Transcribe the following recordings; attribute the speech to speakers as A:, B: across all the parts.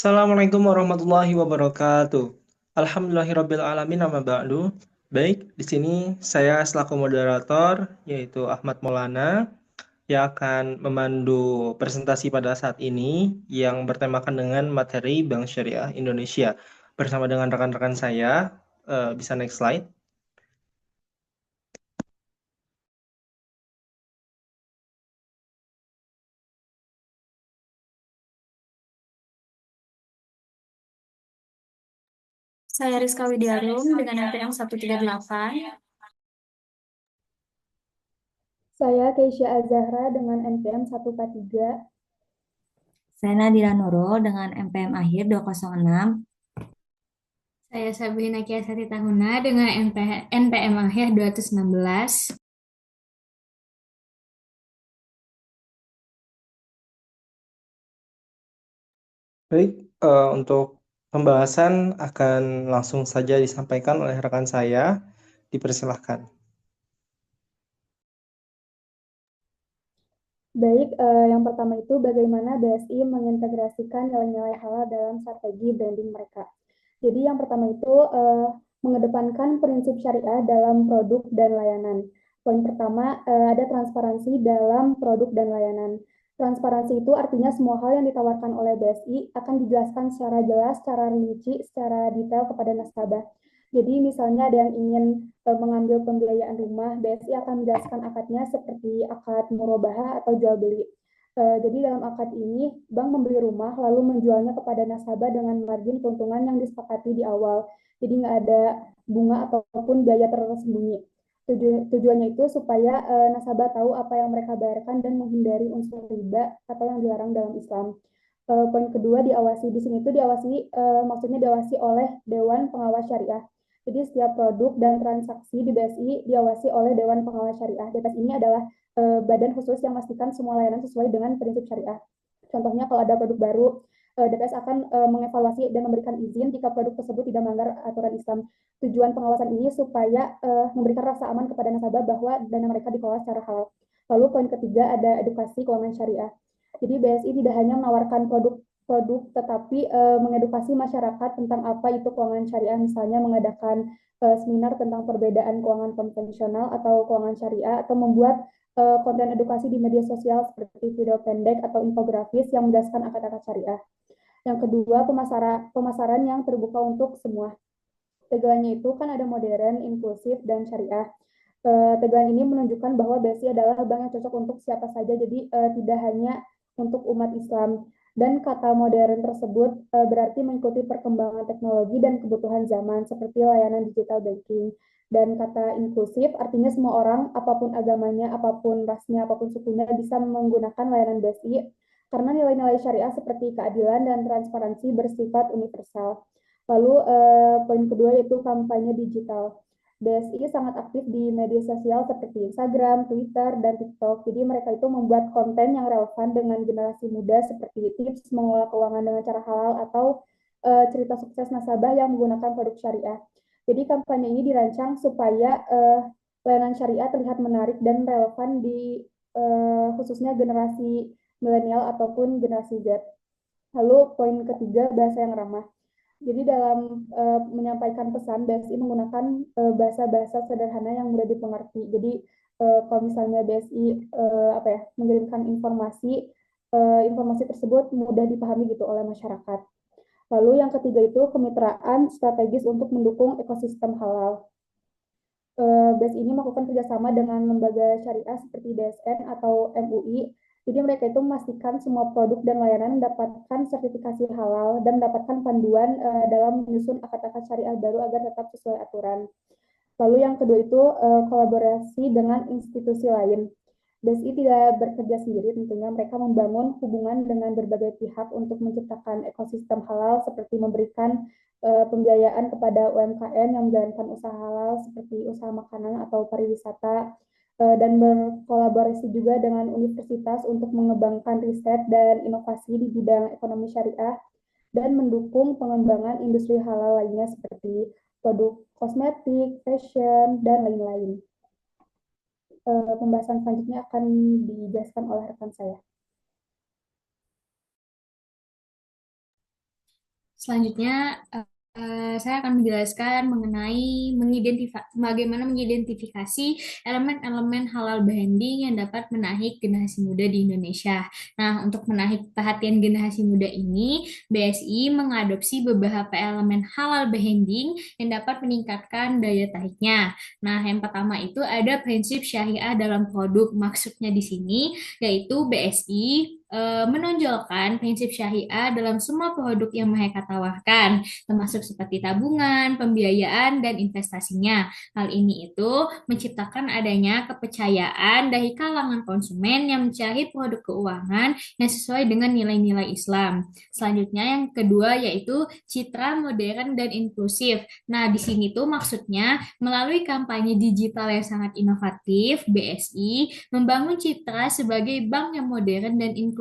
A: Assalamualaikum warahmatullahi wabarakatuh. Alhamdulillahirabbil alamin amma ba'du. Baik, di sini saya selaku moderator yaitu Ahmad Maulana yang akan memandu presentasi pada saat ini yang bertemakan dengan materi Bank Syariah Indonesia bersama dengan rekan-rekan saya. Bisa next slide.
B: Saya Rizka Widiarum dengan NPM 138.
C: Saya Keisha Azahra dengan NPM 143.
D: Saya Nadira Nurul dengan MPM akhir 206.
B: Saya Sabrina Kiasati Tahuna dengan NPM akhir 216.
A: Baik, untuk pembahasan akan langsung saja disampaikan oleh rekan saya. Dipersilahkan.
C: Baik, yang pertama itu bagaimana BSI mengintegrasikan nilai-nilai halal dalam strategi branding mereka. Jadi yang pertama itu mengedepankan prinsip syariah dalam produk dan layanan. Poin pertama, ada transparansi dalam produk dan layanan. Transparansi itu artinya semua hal yang ditawarkan oleh BSI akan dijelaskan secara jelas, secara rinci, secara detail kepada nasabah. Jadi misalnya ada yang ingin mengambil pembiayaan rumah, BSI akan menjelaskan akadnya seperti akad murabahah atau jual beli. Jadi dalam akad ini, bank membeli rumah lalu menjualnya kepada nasabah dengan margin keuntungan yang disepakati di awal. Jadi nggak ada bunga ataupun biaya tersembunyi. Tujuannya itu supaya nasabah tahu apa yang mereka bayarkan dan menghindari unsur riba atau yang dilarang dalam Islam. Poin kedua diawasi di sini itu diawasi maksudnya diawasi oleh Dewan Pengawas Syariah. Jadi setiap produk dan transaksi di BSI diawasi oleh Dewan Pengawas Syariah. DPS ini adalah badan khusus yang memastikan semua layanan sesuai dengan prinsip syariah. Contohnya kalau ada produk baru, DPS akan mengevaluasi dan memberikan izin jika produk tersebut tidak melanggar aturan Islam. Tujuan pengawasan ini supaya memberikan rasa aman kepada nasabah bahwa dana mereka dikelola secara halal. Lalu poin ketiga ada edukasi keuangan syariah. Jadi BSI tidak hanya menawarkan produk tetapi mengedukasi masyarakat tentang apa itu keuangan syariah, misalnya mengadakan seminar tentang perbedaan keuangan konvensional atau keuangan syariah, atau membuat konten edukasi di media sosial seperti video pendek atau infografis yang menjelaskan akad-akad syariah. Yang kedua, pemasaran yang terbuka untuk semua. Tegelannya itu kan ada modern, inklusif, dan syariah. Tegelan ini menunjukkan bahwa BSI adalah bank yang cocok untuk siapa saja, jadi tidak hanya untuk umat Islam. Dan kata modern tersebut berarti mengikuti perkembangan teknologi dan kebutuhan zaman, seperti layanan digital banking. Dan kata inklusif artinya semua orang, apapun agamanya, apapun rasnya, apapun sukunya, bisa menggunakan layanan BSI karena nilai-nilai syariah seperti keadilan dan transparansi bersifat universal. Lalu poin kedua yaitu kampanye digital. BSI sangat aktif di media sosial seperti Instagram, Twitter, dan TikTok. Jadi mereka itu membuat konten yang relevan dengan generasi muda seperti tips mengelola keuangan dengan cara halal atau cerita sukses nasabah yang menggunakan produk syariah. Jadi kampanye ini dirancang supaya layanan syariah terlihat menarik dan relevan di khususnya generasi milenial ataupun generasi Z. Lalu poin ketiga, bahasa yang ramah. Jadi dalam menyampaikan pesan, BSI menggunakan bahasa-bahasa sederhana yang mudah dipengerti. Jadi kalau misalnya BSI mengirimkan informasi, informasi tersebut mudah dipahami gitu oleh masyarakat. Lalu yang ketiga itu kemitraan strategis untuk mendukung ekosistem halal. BES ini melakukan kerjasama dengan lembaga syariah seperti DSN atau MUI. Jadi mereka itu memastikan semua produk dan layanan mendapatkan sertifikasi halal dan mendapatkan panduan dalam menyusun akad-akad syariah baru agar tetap sesuai aturan. Lalu yang kedua itu kolaborasi dengan institusi lain. BSI tidak bekerja sendiri, tentunya mereka membangun hubungan dengan berbagai pihak untuk menciptakan ekosistem halal seperti memberikan pembiayaan kepada UMKM yang menjalankan usaha halal seperti usaha makanan atau pariwisata, dan berkolaborasi juga dengan universitas untuk mengembangkan riset dan inovasi di bidang ekonomi syariah dan mendukung pengembangan industri halal lainnya seperti produk kosmetik, fashion, dan lain-lain. Pembahasan selanjutnya akan dijelaskan oleh rekan saya.
B: Selanjutnya, saya akan menjelaskan mengenai bagaimana mengidentifikasi elemen-elemen halal branding yang dapat menarik generasi muda di Indonesia. Nah, untuk menarik perhatian generasi muda ini, BSI mengadopsi beberapa elemen halal branding yang dapat meningkatkan daya tariknya. Nah, yang pertama itu ada prinsip syariah dalam produk. Maksudnya di sini yaitu BSI menonjolkan prinsip syariah dalam semua produk yang mereka tawarkan, termasuk seperti tabungan, pembiayaan, dan investasinya. Hal ini itu menciptakan adanya kepercayaan dari kalangan konsumen yang mencari produk keuangan yang sesuai dengan nilai-nilai Islam. Selanjutnya yang kedua yaitu citra modern dan inklusif. Nah, di sini tuh maksudnya melalui kampanye digital yang sangat inovatif, BSI membangun citra sebagai bank yang modern dan inklusif.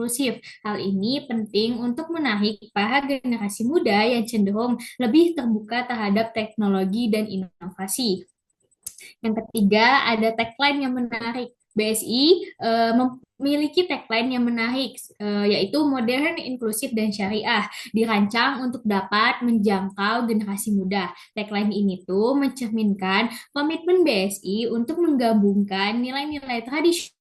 B: Hal ini penting untuk menarik para generasi muda yang cenderung lebih terbuka terhadap teknologi dan inovasi. Yang ketiga, ada tagline yang menarik. BSI memiliki tagline yang menarik, yaitu modern, inklusif, dan syariah, dirancang untuk dapat menjangkau generasi muda. Tagline ini tuh mencerminkan komitmen BSI untuk menggabungkan nilai-nilai tradisional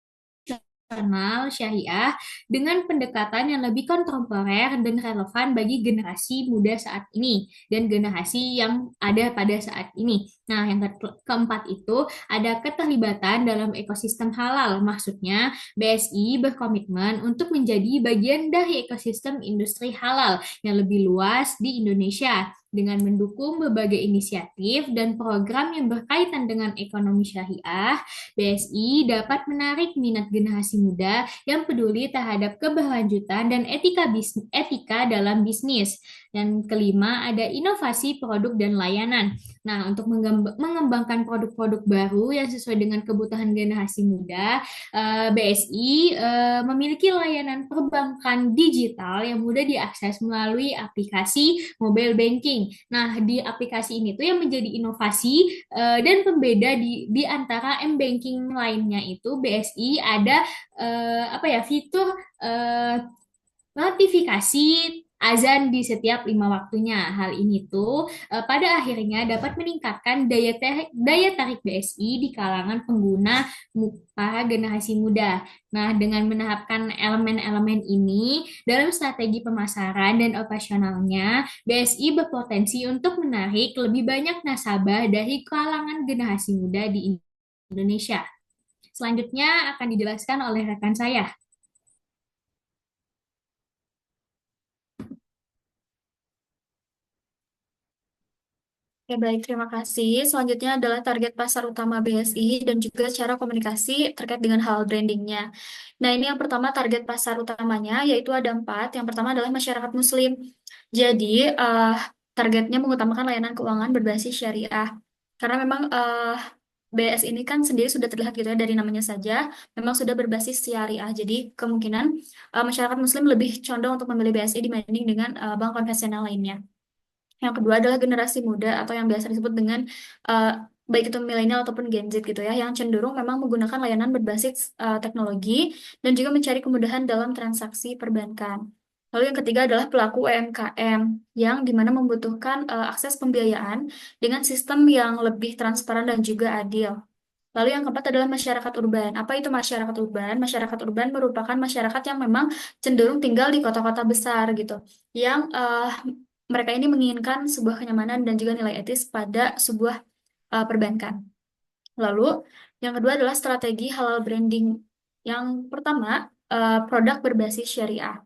B: syariah dengan pendekatan yang lebih kontemporer dan relevan bagi generasi muda saat ini dan generasi yang ada pada saat ini. Nah, yang keempat itu ada keterlibatan dalam ekosistem halal. Maksudnya, BSI berkomitmen untuk menjadi bagian dari ekosistem industri halal yang lebih luas di Indonesia dengan mendukung berbagai inisiatif dan program yang berkaitan dengan ekonomi syariah. BSI dapat menarik minat generasi muda yang peduli terhadap keberlanjutan dan etika dalam bisnis. Dan kelima, ada inovasi produk dan layanan. Nah, untuk mengembangkan produk-produk baru yang sesuai dengan kebutuhan generasi muda, BSI memiliki layanan perbankan digital yang mudah diakses melalui aplikasi mobile banking. Nah, di aplikasi ini tuh yang menjadi inovasi dan pembeda di antara m-banking lainnya itu BSI ada apa ya fitur notifikasi azan di setiap 5 waktunya. Hal ini tuh pada akhirnya dapat meningkatkan daya tarik BSI di kalangan pengguna para generasi muda. Nah, dengan menerapkan elemen-elemen ini dalam strategi pemasaran dan operasionalnya, BSI berpotensi untuk menarik lebih banyak nasabah dari kalangan generasi muda di Indonesia. Selanjutnya akan dijelaskan oleh rekan saya.
E: Oke, baik, terima kasih. Selanjutnya adalah target pasar utama BSI dan juga cara komunikasi terkait dengan hal brandingnya. Nah, ini yang pertama target pasar utamanya, yaitu ada 4. Yang pertama adalah masyarakat Muslim. Jadi, targetnya mengutamakan layanan keuangan berbasis syariah. Karena memang BS ini kan sendiri sudah terlihat gitu ya dari namanya saja, memang sudah berbasis syariah. Jadi, kemungkinan masyarakat Muslim lebih condong untuk memilih BSI dibanding dengan bank konvensional lainnya. Yang kedua adalah generasi muda atau yang biasa disebut dengan uh, baik itu milenial ataupun Gen Z gitu ya, yang cenderung memang menggunakan layanan berbasis teknologi dan juga mencari kemudahan dalam transaksi perbankan. Lalu yang ketiga adalah pelaku UMKM yang dimana membutuhkan akses pembiayaan dengan sistem yang lebih transparan dan juga adil. Lalu yang keempat adalah masyarakat urban. Apa itu masyarakat urban? Masyarakat urban merupakan masyarakat yang memang cenderung tinggal di kota-kota besar gitu, yang mereka ini menginginkan sebuah kenyamanan dan juga nilai etis pada sebuah perbankan. Lalu yang kedua adalah strategi halal branding. Yang pertama, produk berbasis syariah.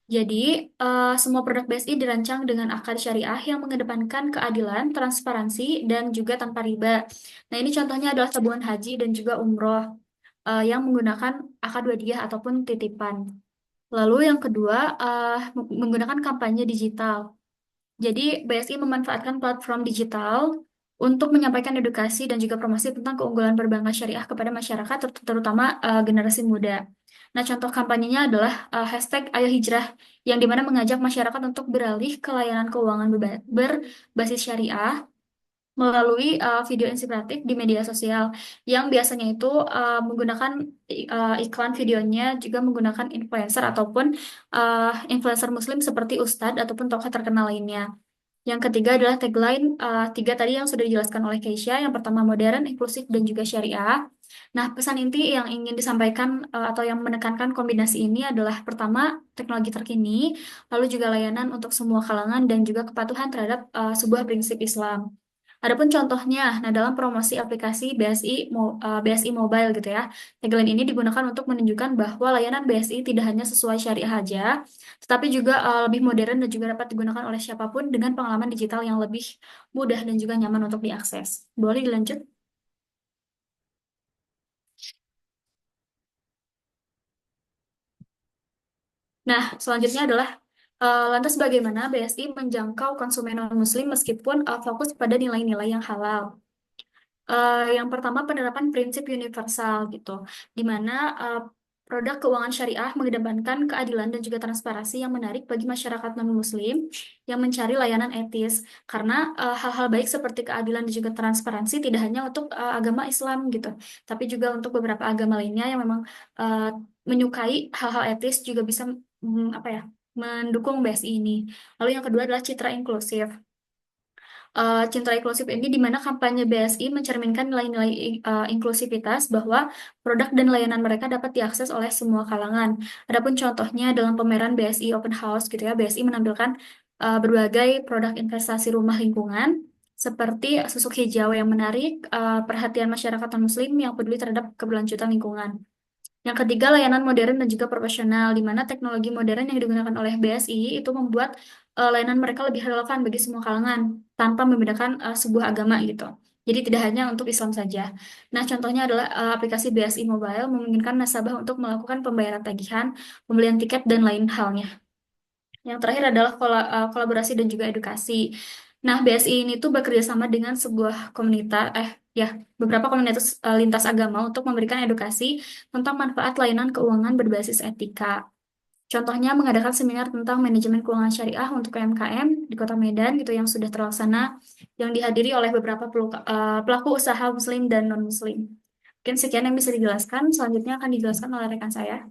E: Jadi, semua produk BSI dirancang dengan akar syariah yang mengedepankan keadilan, transparansi, dan juga tanpa riba. Nah, ini contohnya adalah tabungan haji dan juga umroh yang menggunakan akad wadiah ataupun titipan. Lalu yang kedua, menggunakan kampanye digital. Jadi, BSI memanfaatkan platform digital untuk menyampaikan edukasi dan juga promosi tentang keunggulan perbankan syariah kepada masyarakat, terutama generasi muda. Nah, contoh kampanyenya adalah hashtag Ayo Hijrah, yang dimana mengajak masyarakat untuk beralih ke layanan keuangan berbasis syariah melalui video inspiratif di media sosial yang biasanya itu menggunakan iklan videonya juga menggunakan influencer ataupun influencer muslim seperti ustadz ataupun tokoh terkenal lainnya. Yang ketiga adalah tagline tiga tadi yang sudah dijelaskan oleh Keisha. Yang pertama modern, inklusif, dan juga syariah. Nah, pesan inti yang ingin disampaikan atau yang menekankan kombinasi ini adalah pertama, teknologi terkini, lalu juga layanan untuk semua kalangan dan juga kepatuhan terhadap sebuah prinsip Islam. Adapun contohnya, nah dalam promosi aplikasi BSI Mobile gitu ya, tagline ini digunakan untuk menunjukkan bahwa layanan BSI tidak hanya sesuai syariah aja, tetapi juga lebih modern dan juga dapat digunakan oleh siapapun dengan pengalaman digital yang lebih mudah dan juga nyaman untuk diakses. Boleh dilanjut? Nah, selanjutnya adalah lantas bagaimana BSI menjangkau konsumen non-muslim meskipun fokus pada nilai-nilai yang halal. Yang pertama penerapan prinsip universal gitu, di mana produk keuangan syariah mengedepankan keadilan dan juga transparansi yang menarik bagi masyarakat non-Muslim yang mencari layanan etis. Karena hal-hal baik seperti keadilan dan juga transparansi tidak hanya untuk agama Islam gitu, tapi juga untuk beberapa agama lainnya yang memang uh, menyukai hal-hal etis juga bisa apa ya mendukung BSI ini. Lalu yang kedua adalah citra inklusif. Cinta Inklusif ini di mana kampanye BSI mencerminkan nilai-nilai inklusivitas bahwa produk dan layanan mereka dapat diakses oleh semua kalangan. Adapun contohnya dalam pameran BSI Open House gitu ya, BSI menampilkan berbagai produk investasi rumah lingkungan seperti susuk hijau yang menarik perhatian masyarakat non-muslim yang peduli terhadap keberlanjutan lingkungan. Yang ketiga, layanan modern dan juga profesional, di mana teknologi modern yang digunakan oleh BSI itu membuat layanan mereka lebih relevan bagi semua kalangan, tanpa membedakan sebuah agama gitu. Jadi tidak hanya untuk Islam saja. Nah, contohnya adalah aplikasi BSI Mobile memungkinkan nasabah untuk melakukan pembayaran tagihan, pembelian tiket, dan lain halnya. Yang terakhir adalah kolaborasi dan juga edukasi. Nah, BSI ini tuh bekerja sama dengan sebuah komunitas, beberapa komunitas lintas agama untuk memberikan edukasi tentang manfaat layanan keuangan berbasis etika. Contohnya mengadakan seminar tentang manajemen keuangan syariah untuk UMKM di Kota Medan gitu yang sudah terlaksana, yang dihadiri oleh beberapa pelaku usaha Muslim dan non-Muslim. Mungkin sekian yang bisa dijelaskan. Selanjutnya akan dijelaskan oleh rekan saya.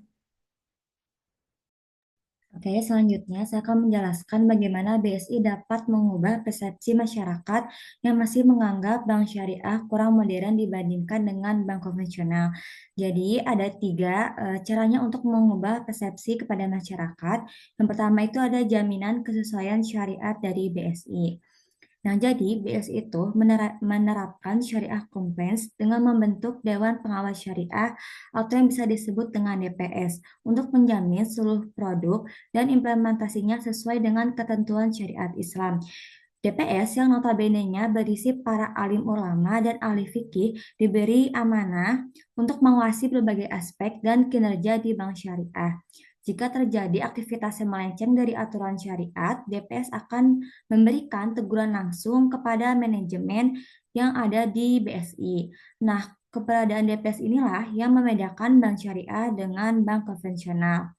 D: Oke, selanjutnya saya akan menjelaskan bagaimana BSI dapat mengubah persepsi masyarakat yang masih menganggap bank syariah kurang modern dibandingkan dengan bank konvensional. Jadi, ada tiga caranya untuk mengubah persepsi kepada masyarakat. Yang pertama itu ada jaminan kesesuaian syariat dari BSI. Nah, jadi BS itu menerapkan syariah compliance dengan membentuk Dewan Pengawas Syariah atau yang bisa disebut dengan DPS untuk menjamin seluruh produk dan implementasinya sesuai dengan ketentuan syariat Islam. DPS yang notabene-nya berisi para alim ulama dan ahli fikih diberi amanah untuk mengawasi berbagai aspek dan kinerja di bank syariah. Jika terjadi aktivitas yang melenceng dari aturan syariat, DPS akan memberikan teguran langsung kepada manajemen yang ada di BSI. Nah, keberadaan DPS inilah yang membedakan bank syariah dengan bank konvensional.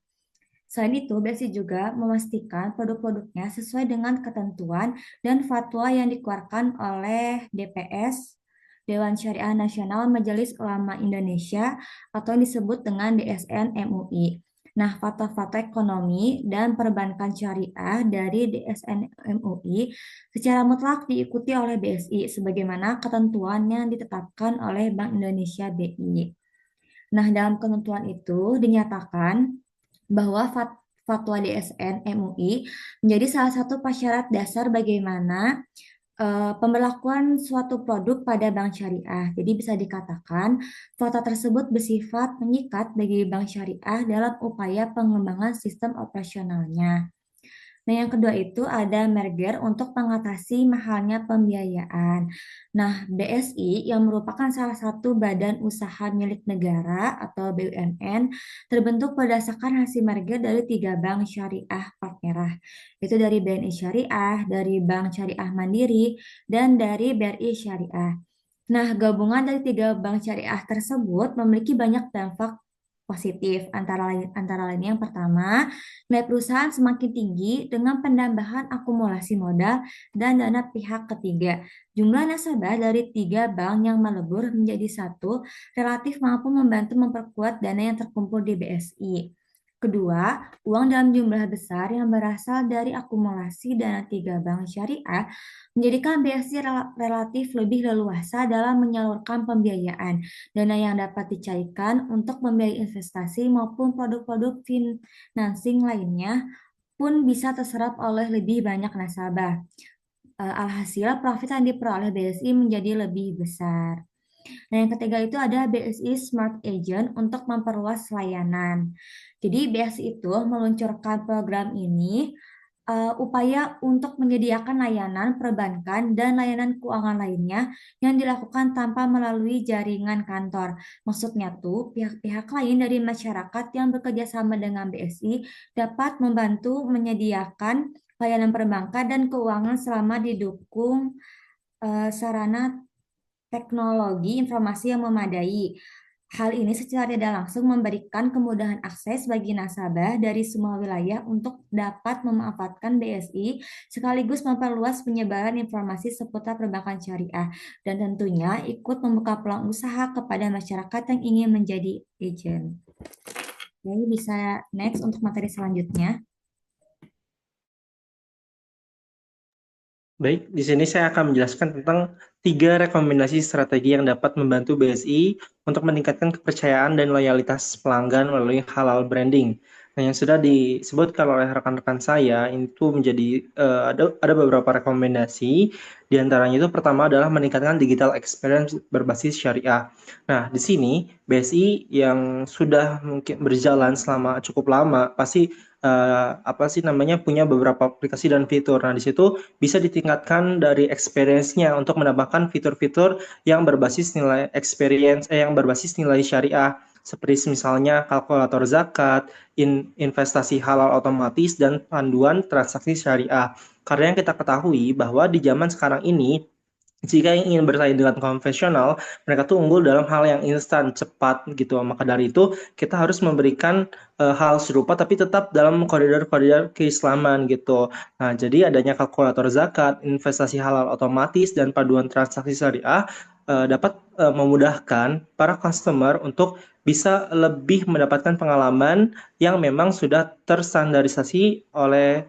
D: Selain itu, BSI juga memastikan produk-produknya sesuai dengan ketentuan dan fatwa yang dikeluarkan oleh DPS, Dewan Syariah Nasional Majelis Ulama Indonesia, atau yang disebut dengan DSN MUI. Nah, fatwa-fatwa ekonomi dan perbankan syariah dari DSN MUI secara mutlak diikuti oleh BSI sebagaimana ketentuan yang ditetapkan oleh Bank Indonesia BI. Nah, dalam ketentuan itu dinyatakan bahwa fatwa DSN MUI menjadi salah satu syarat dasar bagaimana pemberlakuan suatu produk pada bank syariah. Jadi bisa dikatakan fatwa tersebut bersifat mengikat bagi bank syariah dalam upaya pengembangan sistem operasionalnya. Nah, yang kedua itu ada merger untuk mengatasi mahalnya pembiayaan. Nah, BSI yang merupakan salah satu badan usaha milik negara atau BUMN terbentuk berdasarkan hasil merger dari tiga bank syariah partnerah. Itu dari BNI Syariah, dari Bank Syariah Mandiri, dan dari BRI Syariah. Nah, gabungan dari tiga bank syariah tersebut memiliki banyak dampak positif. Antara lain yang pertama, nilai perusahaan semakin tinggi dengan penambahan akumulasi modal dan dana pihak ketiga. Jumlah nasabah dari 3 bank yang melebur menjadi satu relatif mampu membantu memperkuat dana yang terkumpul di BSI. Kedua, uang dalam jumlah besar yang berasal dari akumulasi dana 3 bank syariah menjadikan BSI relatif lebih leluasa dalam menyalurkan pembiayaan. Dana yang dapat dicairkan untuk membiayai investasi maupun produk-produk financing lainnya pun bisa terserap oleh lebih banyak nasabah. Alhasil, profit yang diperoleh BSI menjadi lebih besar. Nah, yang ketiga itu ada BSI Smart Agent untuk memperluas layanan. Jadi BSI itu meluncurkan program ini upaya untuk menyediakan layanan perbankan dan layanan keuangan lainnya yang dilakukan tanpa melalui jaringan kantor. Maksudnya tuh pihak-pihak lain dari masyarakat yang bekerja sama dengan BSI dapat membantu menyediakan layanan perbankan dan keuangan selama didukung sarana teknologi informasi yang memadai. Hal ini secara tidak langsung memberikan kemudahan akses bagi nasabah dari semua wilayah untuk dapat memanfaatkan BSI sekaligus memperluas penyebaran informasi seputar perbankan syariah dan tentunya ikut membuka peluang usaha kepada masyarakat yang ingin menjadi agent. Jadi bisa next untuk materi selanjutnya.
A: Baik, di sini saya akan menjelaskan tentang 3 rekomendasi strategi yang dapat membantu BSI untuk meningkatkan kepercayaan dan loyalitas pelanggan melalui halal branding. Nah, yang sudah disebutkan oleh rekan-rekan saya itu menjadi ada beberapa rekomendasi. Di antaranya itu pertama adalah meningkatkan digital experience berbasis syariah. Nah, di sini BSI yang sudah mungkin berjalan selama cukup lama pasti punya beberapa aplikasi dan fitur. Nah, di situ bisa ditingkatkan dari experience-nya untuk menambahkan fitur-fitur yang berbasis nilai syariah seperti misalnya kalkulator zakat, investasi halal otomatis dan panduan transaksi syariah. Karena yang kita ketahui bahwa di zaman sekarang ini jika ingin bersaing dengan konvensional, mereka tuh unggul dalam hal yang instan, cepat gitu. Maka dari itu, kita harus memberikan hal serupa tapi tetap dalam koridor-koridor keislaman gitu. Nah, jadi adanya kalkulator zakat, investasi halal otomatis dan paduan transaksi syariah dapat memudahkan para customer untuk bisa lebih mendapatkan pengalaman yang memang sudah terstandarisasi oleh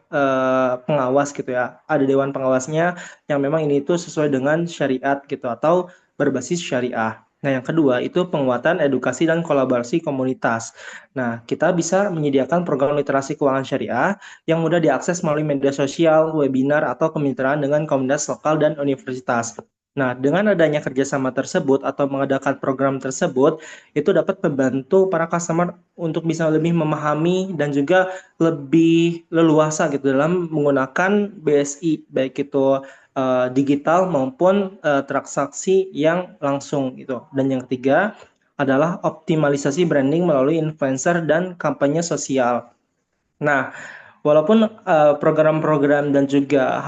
A: pengawas gitu ya. Ada dewan pengawasnya yang memang ini itu sesuai dengan syariat gitu atau berbasis syariah. Nah, yang kedua itu penguatan edukasi dan kolaborasi komunitas. Nah, kita bisa menyediakan program literasi keuangan syariah yang mudah diakses melalui media sosial, webinar, atau kemitraan dengan komunitas lokal dan universitas. Nah, dengan adanya kerjasama tersebut atau mengadakan program tersebut, itu dapat membantu para customer untuk bisa lebih memahami dan juga lebih leluasa gitu dalam menggunakan BSI, baik itu digital maupun transaksi yang langsung gitu. Dan yang ketiga adalah optimalisasi branding melalui influencer dan kampanye sosial. Nah, walaupun program-program dan juga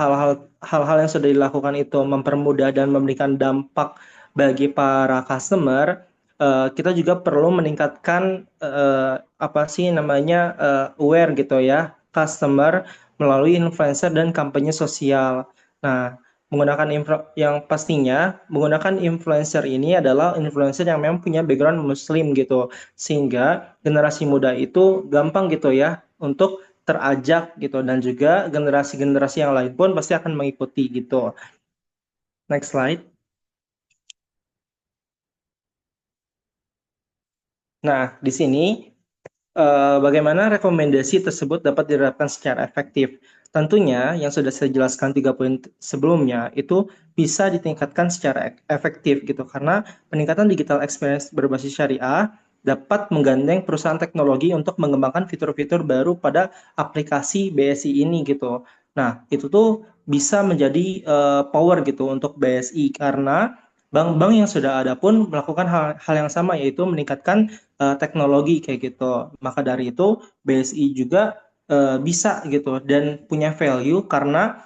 A: hal-hal yang sudah dilakukan itu mempermudah dan memberikan dampak bagi para customer, kita juga perlu meningkatkan aware gitu ya customer melalui influencer dan kampanye sosial. Nah, yang pastinya menggunakan influencer ini adalah influencer yang memang punya background muslim gitu, sehingga generasi muda itu gampang gitu ya untuk terajak gitu dan juga generasi-generasi yang lain pun pasti akan mengikuti gitu. Next slide. Nah, di sini bagaimana rekomendasi tersebut dapat diterapkan secara efektif. Tentunya yang sudah saya jelaskan 3 poin sebelumnya itu bisa ditingkatkan secara efektif gitu karena peningkatan digital experience berbasis syariah dapat menggandeng perusahaan teknologi untuk mengembangkan fitur-fitur baru pada aplikasi BSI ini gitu. Nah, itu tuh bisa menjadi power gitu untuk BSI karena bank-bank yang sudah ada pun melakukan hal yang sama yaitu meningkatkan teknologi kayak gitu. Maka dari itu BSI juga bisa gitu dan punya value karena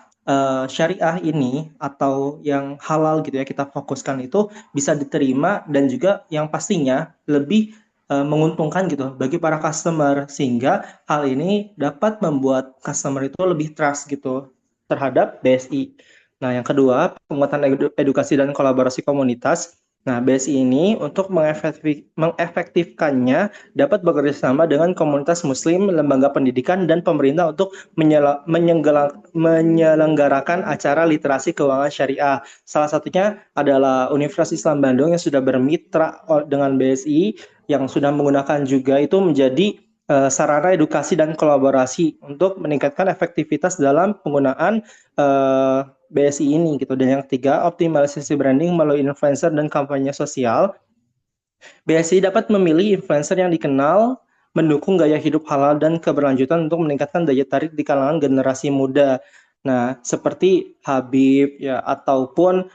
A: syariah ini atau yang halal gitu ya kita fokuskan itu bisa diterima dan juga yang pastinya lebih menguntungkan gitu bagi para customer, sehingga hal ini dapat membuat customer itu lebih trust gitu terhadap BSI. Nah, yang kedua, penguatan edukasi dan kolaborasi komunitas. Nah, BSI ini untuk mengefektifkannya dapat bekerja sama dengan komunitas muslim, lembaga pendidikan, dan pemerintah untuk menyelenggarakan acara literasi keuangan syariah. Salah satunya adalah Universitas Islam Bandung yang sudah bermitra dengan BSI, yang sudah menggunakan juga itu menjadi sarana edukasi dan kolaborasi untuk meningkatkan efektivitas dalam penggunaan BSI ini gitu. Dan yang ketiga, optimalisasi branding melalui influencer dan kampanye sosial. BSI dapat memilih influencer yang dikenal, mendukung gaya hidup halal dan keberlanjutan untuk meningkatkan daya tarik di kalangan generasi muda. Nah, seperti Habib ya ataupun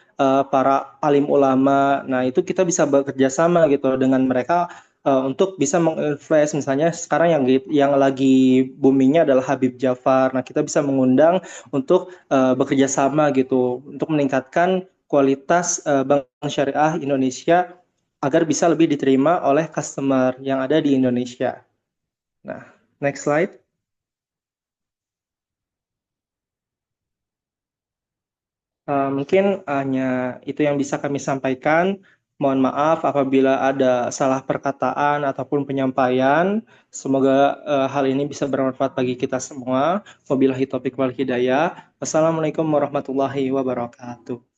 A: para alim ulama. Nah, itu kita bisa bekerja sama gitu dengan mereka untuk bisa menginfluence, misalnya sekarang yang lagi boomingnya adalah Habib Jafar. Nah, kita bisa mengundang untuk bekerja sama gitu untuk meningkatkan kualitas bank syariah Indonesia agar bisa lebih diterima oleh customer yang ada di Indonesia. Nah, next slide. Mungkin hanya itu yang bisa kami sampaikan. Mohon maaf apabila ada salah perkataan ataupun penyampaian. Semoga hal ini bisa bermanfaat bagi kita semua. Wabillahi taufiq wal hidayah. Wassalamualaikum warahmatullahi wabarakatuh.